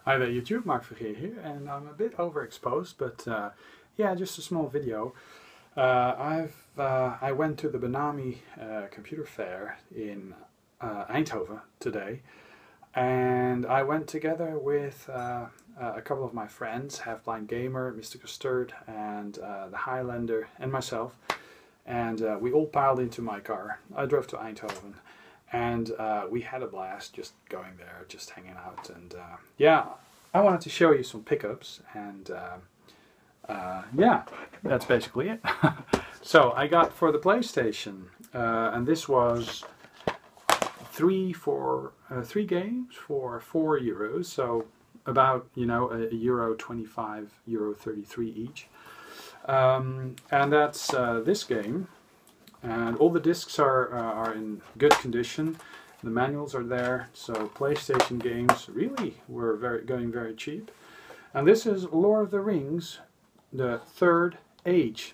Hi there YouTube, Mark Vergeer here, and I'm a bit overexposed, but yeah, just a small video. I went to the Bonami computer fair in Eindhoven today, and I went together with a couple of my friends, Halfblind Gamer, Mr. Custard, and the Highlander, and myself, and we all piled into my car. I drove to Eindhoven. And we had a blast just going there, just hanging out, and yeah, I wanted to show you some pickups, and yeah, that's basically it. So I got for the PlayStation, and this was three games for €4, so about, you know, €1.25, €1.33 each, and that's this game. And all the discs are in good condition. The manuals are there, so PlayStation games really were going very cheap. And this is Lord of the Rings, the Third Age,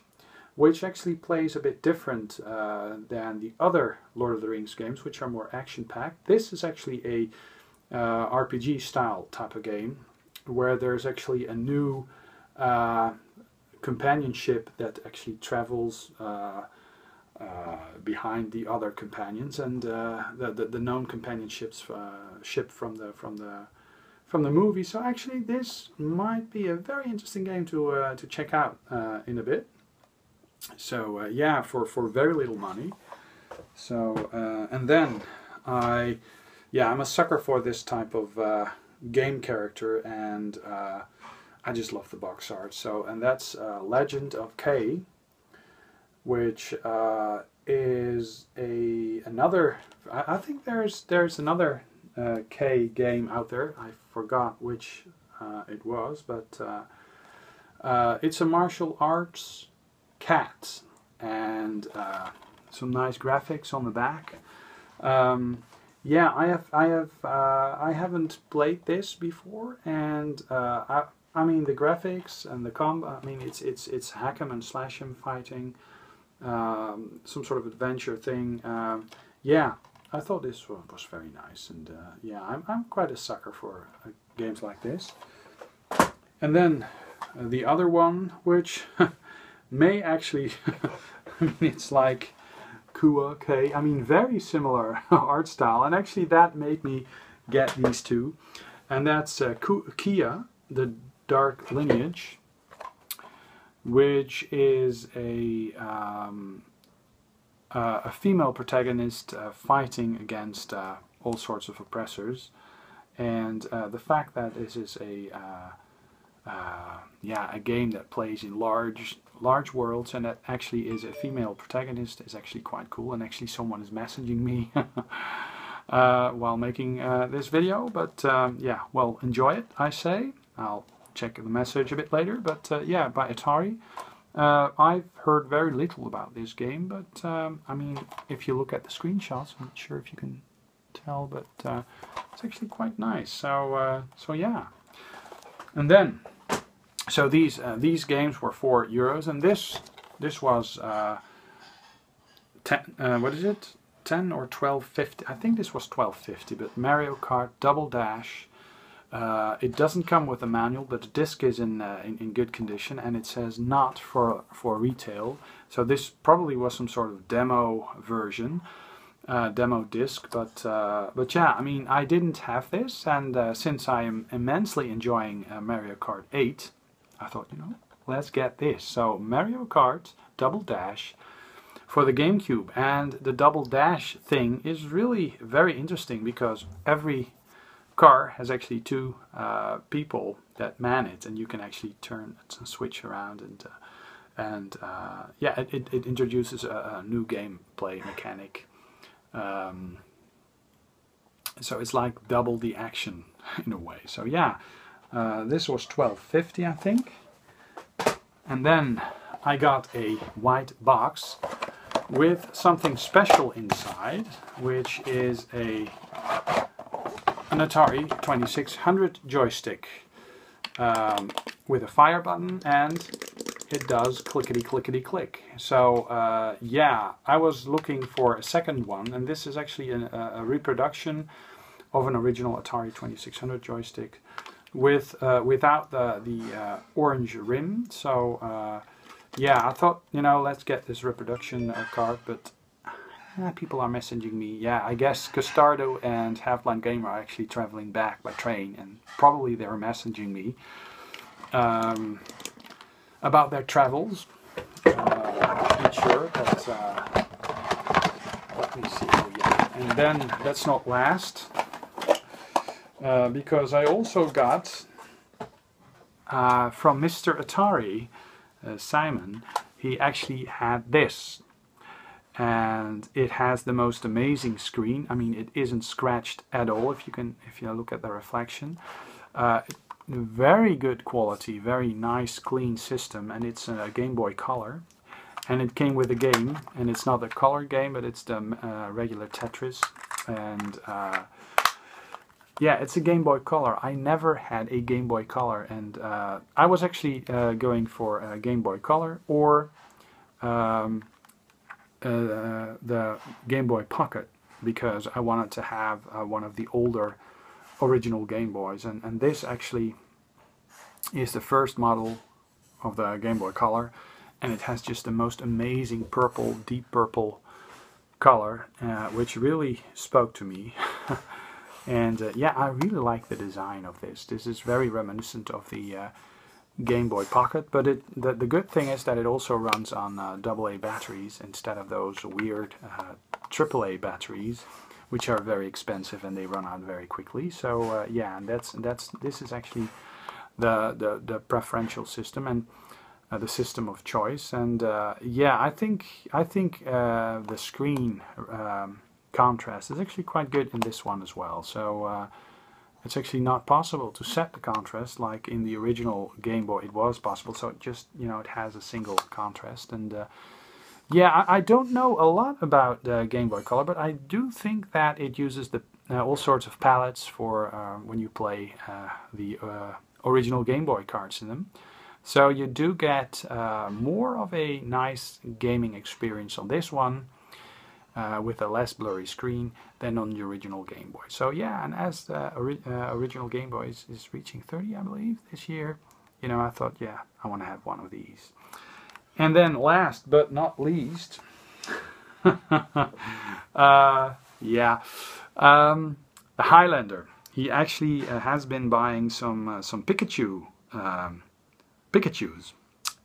which actually plays a bit different than the other Lord of the Rings games, which are more action-packed. This is actually a RPG style type of game, where there's actually a new companionship that actually travels behind the other companions, and the known companionships ship from the movie. So actually, this might be a very interesting game to check out in a bit. So yeah, for very little money. So and then I'm a sucker for this type of game character, and I just love the box art. So, and that's Legend of Kay, which is another. I think there's another K game out there. I forgot which it was, but it's a martial arts cat, and some nice graphics on the back. Yeah, I haven't played this before, and I mean the graphics and the combat. I mean it's hack 'em and slash 'em fighting. Some sort of adventure thing. Yeah, I thought this was very nice, and yeah, I'm quite a sucker for games like this. And then the other one, which may actually, I mean, it's like Kua K. I mean, very similar art style, and actually that made me get these two, and that's Kia, the Dark Lineage, which is a female protagonist fighting against all sorts of oppressors, and the fact that this is a game that plays in large worlds, and that actually is a female protagonist, is actually quite cool. And actually someone is messaging me while making this video, but yeah, well, enjoy it, I say. I'll check the message a bit later, but yeah, by Atari. I've heard very little about this game, but I mean, if you look at the screenshots, I'm not sure if you can tell, but it's actually quite nice. So so yeah, and then so these games were €4, and this was 10. What is it? 10 or 12.50? I think this was 12.50. But Mario Kart Double Dash. It doesn't come with a manual, but the disc is in good condition, and it says not for retail. So this probably was some sort of demo version, demo disc. But yeah, I mean, I didn't have this, and since I am immensely enjoying Mario Kart 8, I thought, you know, let's get this. So Mario Kart Double Dash for the GameCube, and the Double Dash thing is really very interesting because every car has actually two people that man it, and you can actually turn and switch around, and yeah, it introduces a new gameplay mechanic. So it's like double the action in a way. So yeah, this was $12.50, I think, and then I got a white box with something special inside, which is an Atari 2600 joystick with a fire button, and it does clickety clickety click. So yeah, I was looking for a second one, and this is actually a reproduction of an original Atari 2600 joystick without the orange rim. So yeah, I thought, you know, let's get this reproduction card, but people are messaging me. Yeah, I guess Custardo and Halfblind Gamer are actually traveling back by train, and probably they're messaging me about their travels. Not sure, but let me see. Oh, yeah. And then that's not last, because I also got from Mr. Atari, Simon. He actually had this. And it has the most amazing screen. I mean, it isn't scratched at all if you look at the reflection. Very good quality, very nice clean system, and it's a Game Boy Color. And it came with a game, and it's not a color game, but it's the regular Tetris. And yeah, it's a Game Boy Color. I never had a Game Boy Color, and I was actually going for a Game Boy Color or the Game Boy Pocket, because I wanted to have one of the older original Game Boys, and this actually is the first model of the Game Boy Color, and it has just the most amazing purple, deep purple color, which really spoke to me. And yeah, I really like the design of this. This is very reminiscent of the Game Boy Pocket, but the good thing is that it also runs on AA batteries instead of those weird AAA batteries, which are very expensive and they run out very quickly. So yeah, and this is actually the preferential system and the system of choice. And yeah, I think the screen contrast is actually quite good in this one as well. So it's actually not possible to set the contrast like in the original Game Boy it was possible. So it just, you know, it has a single contrast. And yeah, I don't know a lot about the Game Boy Color, but I do think that it uses the all sorts of palettes for when you play the original Game Boy cards in them. So you do get more of a nice gaming experience on this one, with a less blurry screen than on the original Game Boy. So yeah, and as the original Game Boy is reaching 30, I believe, this year, you know, I thought, yeah, I want to have one of these. And then last but not least, yeah, the Highlander. He actually has been buying some Pikachus,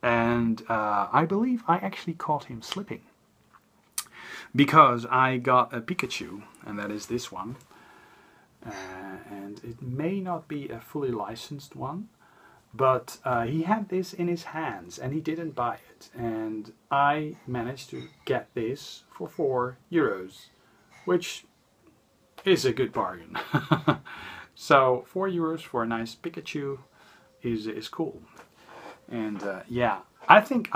and I believe I actually caught him slipping, because I got a Pikachu, and that is this one, and it may not be a fully licensed one, but he had this in his hands and he didn't buy it, and I managed to get this for €4, which is a good bargain. So €4 for a nice Pikachu is cool. And yeah, I think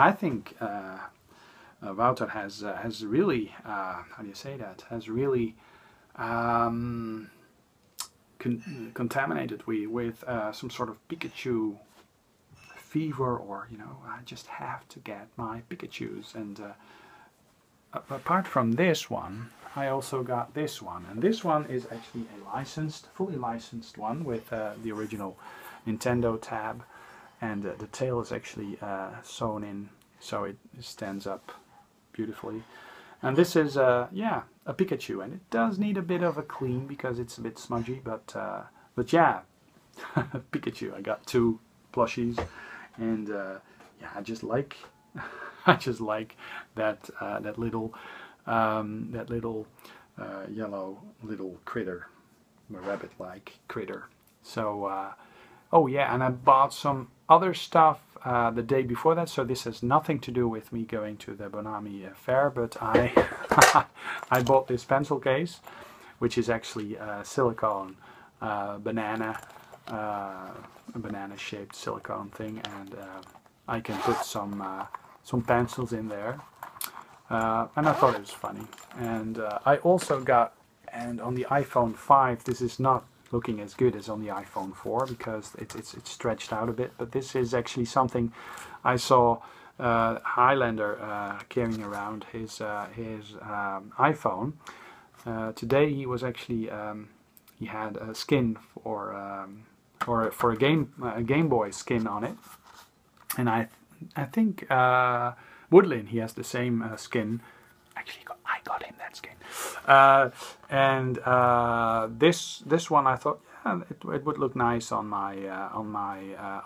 Wouter has really, how do you say that? Has really contaminated me with some sort of Pikachu fever, or, you know, I just have to get my Pikachus. And apart from this one, I also got this one, and this one is actually a fully licensed one with the original Nintendo tab, and the tail is actually sewn in, so it stands up beautifully. And this is yeah, a Pikachu, and it does need a bit of a clean because it's a bit smudgy, but yeah, Pikachu. I got 2 plushies, and yeah, I just like that that little yellow little critter, a rabbit-like critter. So oh yeah, and I bought some other stuff the day before that, so this has nothing to do with me going to the Bonami fair, but I I bought this pencil case, which is actually a silicone banana, a banana-shaped silicone thing, and I can put some pencils in there, and I thought it was funny. And I also got, and on the iPhone 5, this is not looking as good as on the iPhone 4 because it's stretched out a bit, but this is actually something I saw Highlander carrying around his iPhone. Today he was actually he had a skin for or for a Game Boy skin on it, and I think Woodlin, he has the same skin. Actually, I got him that skin, and this one I thought, yeah, it would look nice on my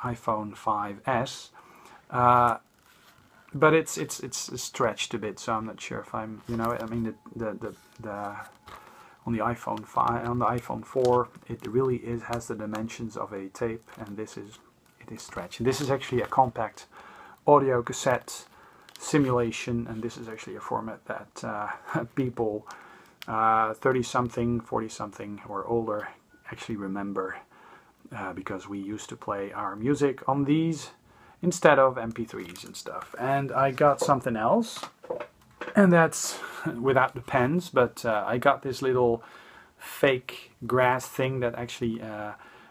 iPhone 5S. But it's stretched a bit, so I'm not sure if I'm, you know, I mean the on the iPhone 5, on the iPhone 4, it really has the dimensions of a tape, and it is stretched. And this is actually a compact audio cassette simulation, and this is actually a format that people 30-something, 40-something, or older actually remember, because we used to play our music on these instead of MP3s and stuff. And I got something else, and that's without the pens, but I got this little fake grass thing that actually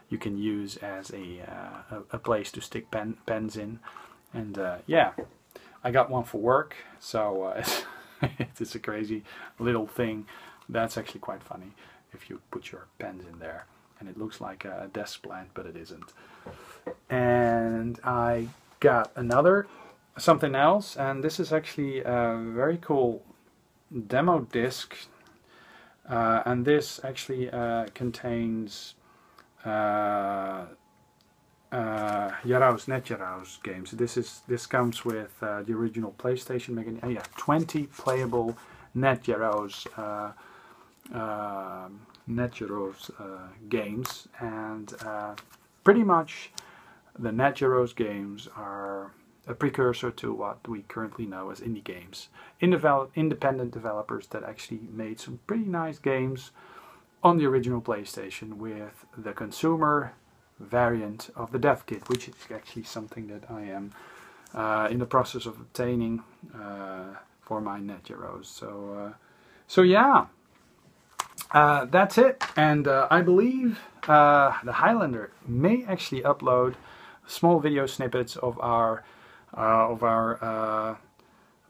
you can use as a place to stick pens in. And yeah, I got one for work, so it's a crazy little thing that's actually quite funny if you put your pens in there. And it looks like a desk plant, but it isn't. And I got something else, and this is actually a very cool demo disc, and this actually contains Net Jaraus games. This comes with the original PlayStation mechanism. Yeah, 20 playable Net Jaraus games, and pretty much the Net Jaraus games are a precursor to what we currently know as indie games. Independent developers that actually made some pretty nice games on the original PlayStation with the consumer variant of the dev kit, which is actually something that I am in the process of obtaining for my Net Jaraus. So yeah. That's it, and I believe the Highlander may actually upload small video snippets of our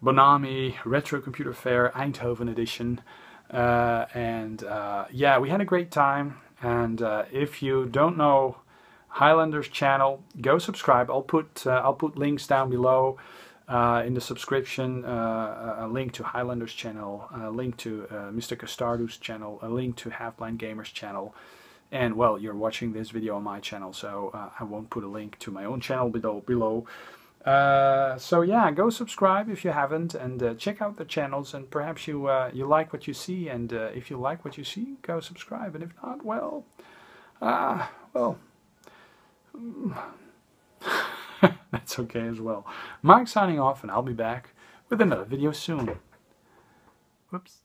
Bonami Retro Computer Fair Eindhoven edition, and yeah, we had a great time. And if you don't know Highlander's channel, go subscribe. I'll put links down below. In the subscription, a link to Highlander's channel, a link to Mr. Custard's channel, a link to Halfblind Gamer's channel, and well, you're watching this video on my channel, so I won't put a link to my own channel below. So yeah, go subscribe if you haven't, and check out the channels, and perhaps you like what you see, and if you like what you see, go subscribe, and if not, well, that's okay as well. Mark signing off, and I'll be back with another video soon. Whoops.